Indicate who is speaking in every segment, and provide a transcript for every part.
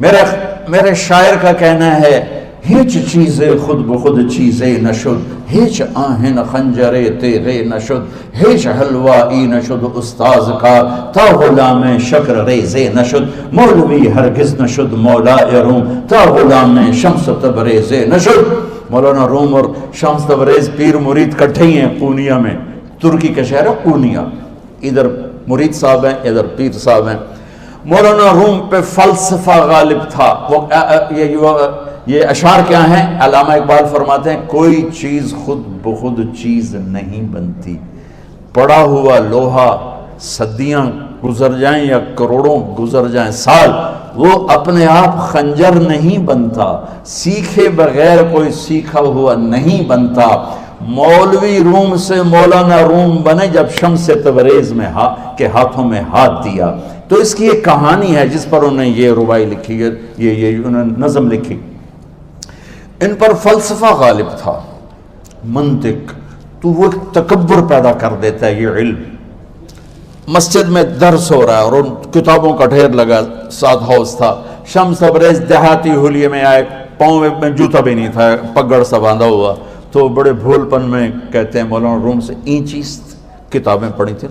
Speaker 1: میرے شاعر کا کہنا ہے ہیچ چیزیں خود بخود چیزیں نشد، ہیچ آہن خنجرے تیغے نشد، ہیچ حلوائی نشد استاذ کا تا غلام شکر ریزے نشد، مولوی ہرگز نشد مولا روم تا غلام شمس تبریزے نشد۔ مولانا روم اور شمس تبریز پیر مرید کٹھے ہی ہیں پونیا میں، ترکی کا شہر ہے پونیا، ادھر مرید صاحب ہیں ادھر پیر صاحب ہیں۔ مولانا روم پہ فلسفہ غالب تھا۔ یہ اشعار کیا ہیں؟ علامہ اقبال فرماتے ہیں کوئی چیز خود بخود چیز نہیں بنتی، پڑا ہوا لوہا صدیاں گزر جائیں یا کروڑوں گزر جائیں سال، وہ اپنے آپ خنجر نہیں بنتا، سیکھے بغیر کوئی سیکھا ہوا نہیں بنتا۔ مولوی روم سے مولانا روم بنے جب شمس تبریز میں کے ہاتھوں میں ہاتھ دیا۔ تو اس کی ایک کہانی ہے جس پر انہوں نے یہ ربائی لکھی ہے، یہ انہوں نے نظم لکھی۔ ان پر فلسفہ غالب تھا، منطق، تو وہ ایک تکبر پیدا کر دیتا ہے یہ علم۔ مسجد میں درس ہو رہا ہے اور ان کتابوں کا ڈھیر لگا، ساتھ ہاؤس تھا۔ شمس تبریز دیہاتی حلیے میں آئے، پاؤں میں جوتا بھی نہیں تھا، پگڑ سا باندھا ہوا، تو بڑے بھول پن میں کہتے ہیں مولانا روم سے اینچیست کتابیں پڑھی تھی،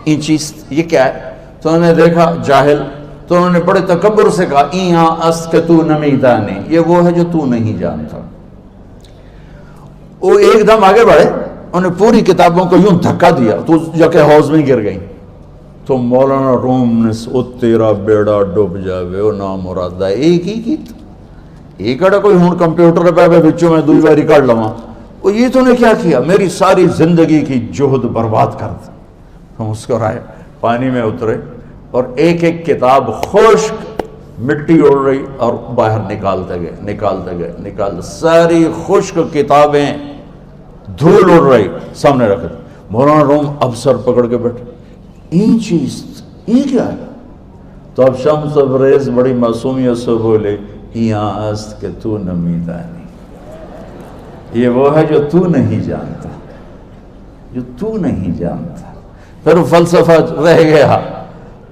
Speaker 1: اینچیست یہ کیا ہے؟ تو انہوں نے دیکھا جاہل، تو انہوں نے بڑے تکبر سے کہا ایہاں است کہ تو نمیدانی، یہ وہ ہے جو تو نہیں جانتا۔ وہ ایک دم آگے بڑھے، انہوں نے پوری کتابوں کو یوں دھکا دیا تو جا کے حوض میں گر گئی۔ تو مولانا روم نے او تیرا بیڑا ڈوب جاوے او نامرادہ، ایک ہی کی ایک اڑا کوئی ہون کمپیوٹر پہ بچوں میں دوئی باری کر لواں، وہ یہ تو نے کیا کیا؟ میری ساری زندگی کی جہد برباد کر دی۔ ہم اس کو رائے پانی میں اترے اور ایک ایک کتاب خشک مٹی اڑ رہی اور باہر نکالتے گئے، ساری خشک کتابیں دھول اڑ رہی سامنے رکھ دی۔ مولانا روم اب سر پکڑ کے بیٹھے، این چیز یہ کیا ہے؟ تو اب شمس تبریز بڑی معصومیت سے بولے یہاں است کہ تو نمیدانی، یہ وہ ہے جو تو نہیں جانتا، جو تو نہیں جانتا۔ پھر فلسفہ رہ گیا،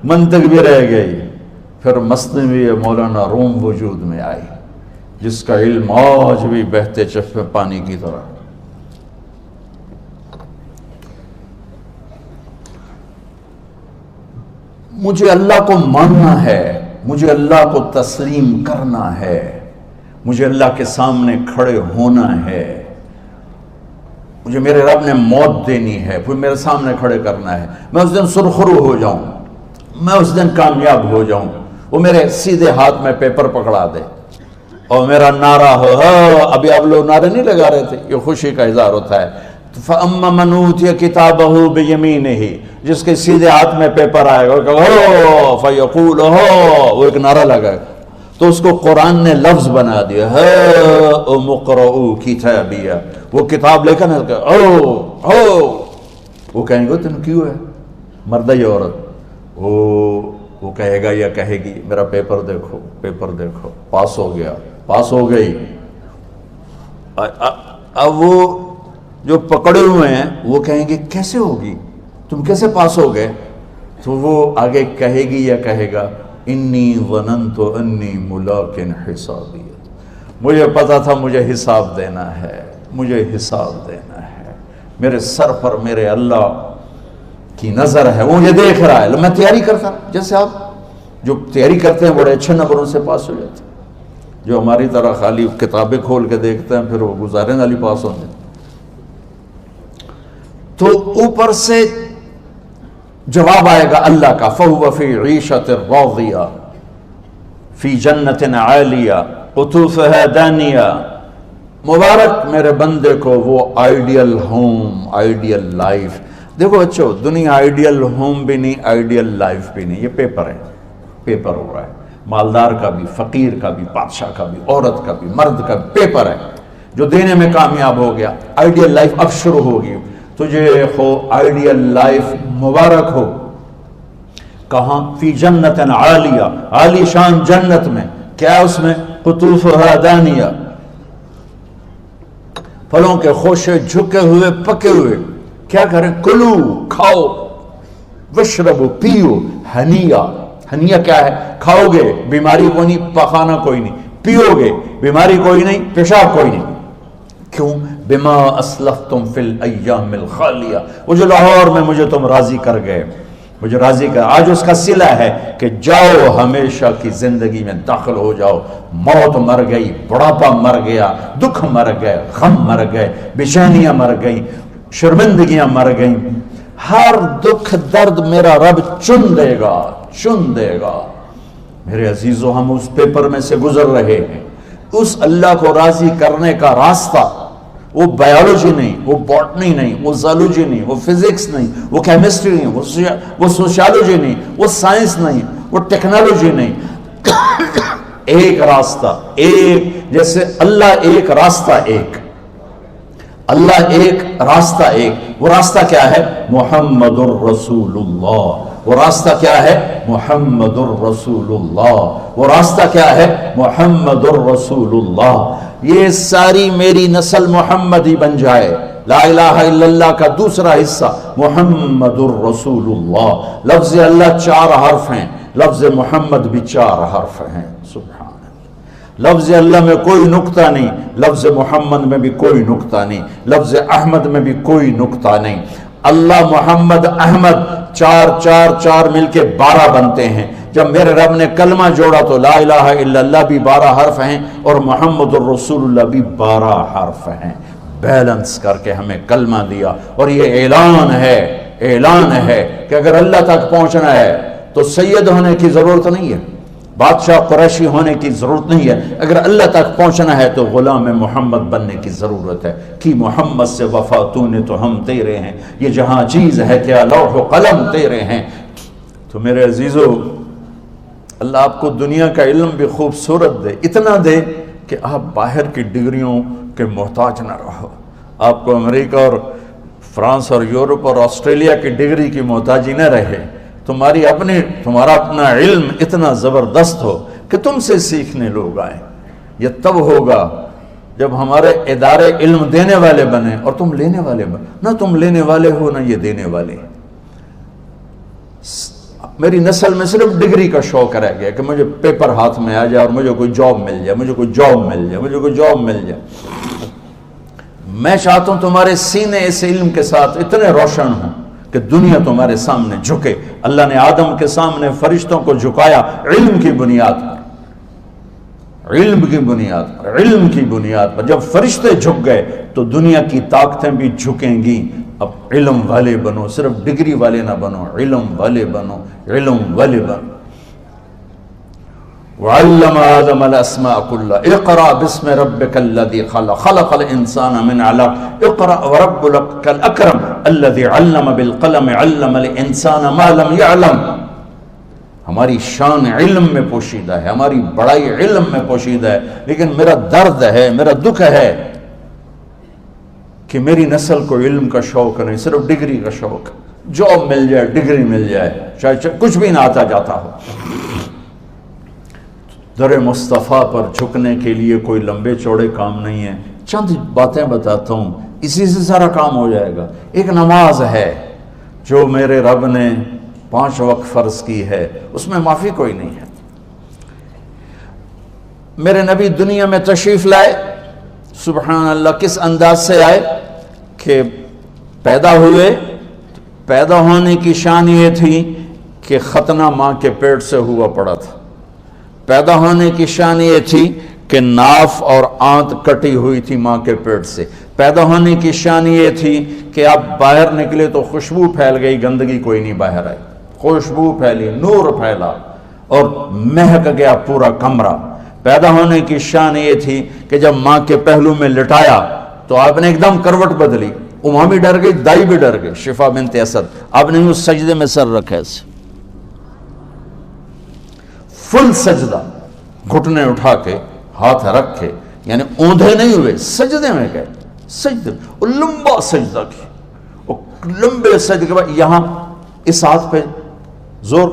Speaker 1: منطق بھی رہ گئی، پھر مثنوی مولانا روم وجود میں آئی جس کا علم آج بھی بہتے چشمے پانی کی طرح۔ مجھے اللہ کو ماننا ہے، مجھے اللہ کو تسلیم کرنا ہے، مجھے اللہ کے سامنے کھڑے ہونا ہے، مجھے میرے رب نے موت دینی ہے، پھر میرے سامنے کھڑے کرنا ہے، میں اس دن سرخرو ہو جاؤں، میں اس دن کامیاب ہو جاؤں، وہ میرے سیدھے ہاتھ میں پیپر پکڑا دے اور میرا نعرہ ہو۔ ابھی آپ لوگ نعرے نہیں لگا رہے تھے، یہ خوشی کا اظہار ہوتا ہے۔ فَأَمَّا مَنْ أُوتِيَ كِتَابَهُ بِيَمِينِهِ، جس کے سیدھے ہاتھ میں پیپر آئے گا فَيَقُولُ وہ ایک نعرہ لگائے گا، تو اس کو قرآن نے لفظ بنا دیا، هَاؤْمُ اقْرَءُوا كِتَابِيَهْ، وہ کتاب لے کر وہ کہیں گے تم کیوں ہے مرد یا عورت؟ وہ کہے گا یا کہے گی میرا پیپر دیکھو، پیپر دیکھو، پاس ہو گیا، پاس ہو گئی۔ اب وہ جو پکڑے ہوئے ہیں وہ کہیں گے کیسے ہوگی، تم کیسے پاس ہو گئے؟ تو وہ آگے کہے گی یا کہے گا انی ظننت انی ملاق حسابیہ، مجھے پتا تھا مجھے حساب دینا ہے، مجھے حساب دینا ہے، میرے سر پر میرے اللہ کی نظر ہے، وہ مجھے دیکھ رہا ہے، میں تیاری کرتا، جیسے آپ جو تیاری کرتے ہیں بڑے اچھے نمبروں سے پاس ہو جاتے ہیں، جو ہماری طرح خالی کتابیں کھول کے دیکھتے ہیں پھر وہ گزارے والی پاس ہوتے ہیں۔ تو اوپر سے جواب آئے گا اللہ کا فَهُوَ فِي عِيشَةٍ رَاضِيَةٍ فِي جَنَّةٍ عَالِيَةٍ قُطُوفُهَا دَانِيَةٍ، مبارک میرے بندے کو وہ آئیڈیل ہوم، آئیڈیل لائف۔ دیکھو اچھو، دنیا آئیڈیل ہوم بھی نہیں، آئیڈیل لائف بھی نہیں، یہ پیپر ہے، پیپر ہو رہا ہے، مالدار کا بھی، فقیر کا بھی، بادشاہ کا بھی، عورت کا بھی، مرد کا بھی پیپر ہے، جو دینے میں کامیاب ہو گیا۔ آئیڈیل لائف اب شروع ہوگی، تجھے ہو آئیڈیل لائف مبارک ہو۔ کہاں؟ فی جنت عالیہ، عالی شان جنت میں، کیا اس میں؟ قطوفها دانیہ، پھلوں کے خوشے جھکے ہوئے پکے ہوئے، کیا کریں؟ کلو، کھاؤ، وشربو، پیو، ہنیہ، ہنیہ کیا ہے؟ کھاؤ گے بیماری کوئی نہیں، پخانہ کوئی نہیں، پیو گے بیماری کوئی نہیں، پیشاب کوئی نہیں. کیوں؟ بما اسلفتم فی الایام الخالیہ، وہ جو لاہور میں مجھے تم راضی کر گئے، مجھے راضی کر. آج اس کا صلہ ہے کہ جاؤ ہمیشہ کی زندگی میں داخل ہو جاؤ. موت مر گئی، بڑھاپا مر گیا، دکھ مر گئے، غم مر گئے، بے چینیاں مر گئیں، شرمندگیاں مر گئیں. ہر دکھ درد میرا رب چن دے گا، چن دے گا. میرے عزیزو، ہم اس پیپر میں سے گزر رہے ہیں. اس اللہ کو راضی کرنے کا راستہ وہ بایولوجی نہیں، وہ باٹنی نہیں، وہ زالوجی نہیں، وہ فزکس نہیں، وہ کیمسٹری نہیں، وہ سوشیالوجی نہیں، وہ سائنس نہیں، وہ ٹیکنالوجی نہیں. ایک راستہ، ایک، جیسے اللہ ایک، راستہ ایک. اللہ ایک، راستہ ایک. وہ راستہ کیا ہے؟ محمد الرسول اللہ. وہ راستہ کیا ہے؟ محمد الرسول اللہ. وہ راستہ کیا ہے؟ محمد الرسول اللہ. یہ ساری میری نسل محمدی بن جائے. لا الہ الا اللہ کا دوسرا حصہ محمد الرسول اللہ. لفظ اللہ 4 حرف ہیں، لفظ محمد بھی 4 حرف ہیں. سبحان اللہ. لفظ اللہ میں کوئی نقطہ نہیں، لفظ محمد میں بھی کوئی نقطہ نہیں، لفظ احمد میں بھی کوئی نقطہ نہیں. اللہ، محمد، احمد، 4 4 4 مل کے 12 بنتے ہیں. جب میرے رب نے کلمہ جوڑا تو لا الہ الا اللہ بھی 12 حرف ہیں اور محمد الرسول اللہ بھی 12 حرف ہیں. بیلنس کر کے ہمیں کلمہ دیا. اور یہ اعلان ہے، اعلان ہے کہ اگر اللہ تک پہنچنا ہے تو سید ہونے کی ضرورت نہیں ہے، بادشاہ قریشی ہونے کی ضرورت نہیں ہے. اگر اللہ تک پہنچنا ہے تو غلام محمد بننے کی ضرورت ہے. کہ محمد سے وفا تو نے تو ہم تیرے ہیں، یہ جہاں چیز ہے کیا لوح و قلم تیرے ہیں. تو میرے عزیزو، اللہ آپ کو دنیا کا علم بھی خوبصورت دے، اتنا دے کہ آپ باہر کی ڈگریوں کے محتاج نہ رہو. آپ کو امریکہ اور فرانس اور یورپ اور آسٹریلیا کی ڈگری کی محتاجی نہ رہے. تمہارا اپنا علم اتنا زبردست ہو کہ تم سے سیکھنے لوگ آئیں. یہ تب ہوگا جب ہمارے ادارے علم دینے والے بنے اور تم لینے والے بنے. نہ تم لینے والے ہو نہ یہ دینے والے. میری نسل میں صرف ڈگری کا شوق رہ گیا کہ مجھے پیپر ہاتھ میں آ جائے اور مجھے کوئی جاب مل جائے، مجھے کوئی جاب مل جائے، مجھے کوئی جاب مل جائے. میں چاہتا ہوں تمہارے سینے اس علم کے ساتھ اتنے روشن ہوں کہ دنیا تمہارے سامنے جھکے. اللہ نے آدم کے سامنے فرشتوں کو جھکایا علم کی بنیاد پر، علم کی بنیاد پر، علم کی بنیاد پر. جب فرشتے جھک گئے تو دنیا کی طاقتیں بھی جھکیں گی. اب علم والے بنو، صرف ڈگری والے نہ بنو، علم والے بنو، علم والے بنو. وعلم آدم الاسماء كلها اقرأ باسم ربك الذي خلق خلق الانسان من علق اقرأ وربك الاكرم الذي علم بالقلم علم الانسان ما لم يعلم. ہماری شان علم میں پوشیدہ ہے، ہماری بڑائی علم میں پوشیدہ ہے. لیکن میرا درد ہے، میرا دکھ ہے کہ میری نسل کو علم کا شوق نہیں، صرف ڈگری کا شوق. جاب مل جائے، ڈگری مل جائے، چاہے کچھ بھی نہ آتا جاتا ہو. در مصطفیٰ پر جھکنے کے لیے کوئی لمبے چوڑے کام نہیں ہیں. چند باتیں بتاتا ہوں، اسی سے سارا کام ہو جائے گا. ایک نماز ہے جو میرے رب نے 5 وقت فرض کی ہے، اس میں معافی کوئی نہیں ہے. میرے نبی دنیا میں تشریف لائے، سبحان اللہ، کس انداز سے آئے کہ پیدا ہوئے. پیدا ہونے کی شان یہ تھی کہ ختنہ ماں کے پیٹ سے ہوا پڑا تھا. پیدا ہونے کی شان یہ تھی کہ ناف اور آنت کٹی ہوئی تھی ماں کے پیٹ سے. پیدا ہونے کی شان یہ تھی کہ آپ باہر نکلے تو خوشبو پھیل گئی، گندگی کوئی نہیں باہر آئی، خوشبو پھیلی، نور پھیلا اور مہک گیا پورا کمرہ. پیدا ہونے کی شان یہ تھی کہ جب ماں کے پہلو میں لٹایا تو آپ نے ایک دم کروٹ بدلی. اماں بھی ڈر گئی، دائی بھی ڈر گئی، شفا بنت اسد. آپ نے اس سجدے میں سر رکھا ایسے، فل سجدہ، گھٹنے اٹھا کے ہاتھ رکھ کے، یعنی اوندھے نہیں ہوئے، سجدے میں گئے. سجدے اور لمبا سجدہ کیا، اور لمبے سجدے کے بعد یہاں اس ہاتھ پہ زور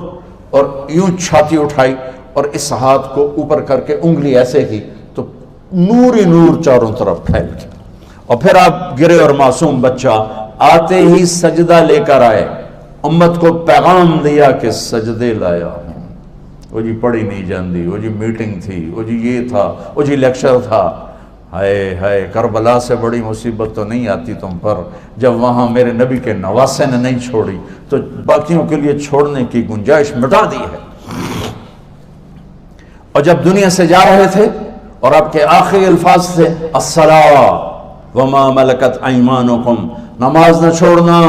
Speaker 1: اور یوں چھاتی اٹھائی اور اس ہاتھ کو اوپر کر کے انگلی ایسے کی تو نور ہی نور چاروں طرف پھیل گیا. اور پھر آپ گرے اور معصوم بچہ آتے ہی سجدہ لے کر آئے، امت کو پیغام دیا کہ سجدے لایا ہوں. وہ جی پڑھی نہیں جاندی، وہ جی میٹنگ تھی، وہ جی یہ تھا، وہ جی لیکچر تھا۔ ہائے ہائے، کربلا سے بڑی مصیبت تو نہیں آتی تم پر جب وہاں میرے نبی کے نواسے نے نہیں چھوڑی تو باقیوں کے لیے چھوڑنے کی گنجائش مٹا دی ہے۔ اور جب دنیا سے جا رہے تھے اور آپ کے آخری الفاظ تھے الصلاۃ وما ملکت ایمانکم، نماز نہ چھوڑنا،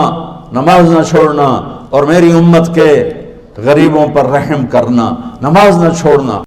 Speaker 1: نماز نہ چھوڑنا، اور میری امت کے غریبوں پر رحم کرنا، نماز نہ چھوڑنا۔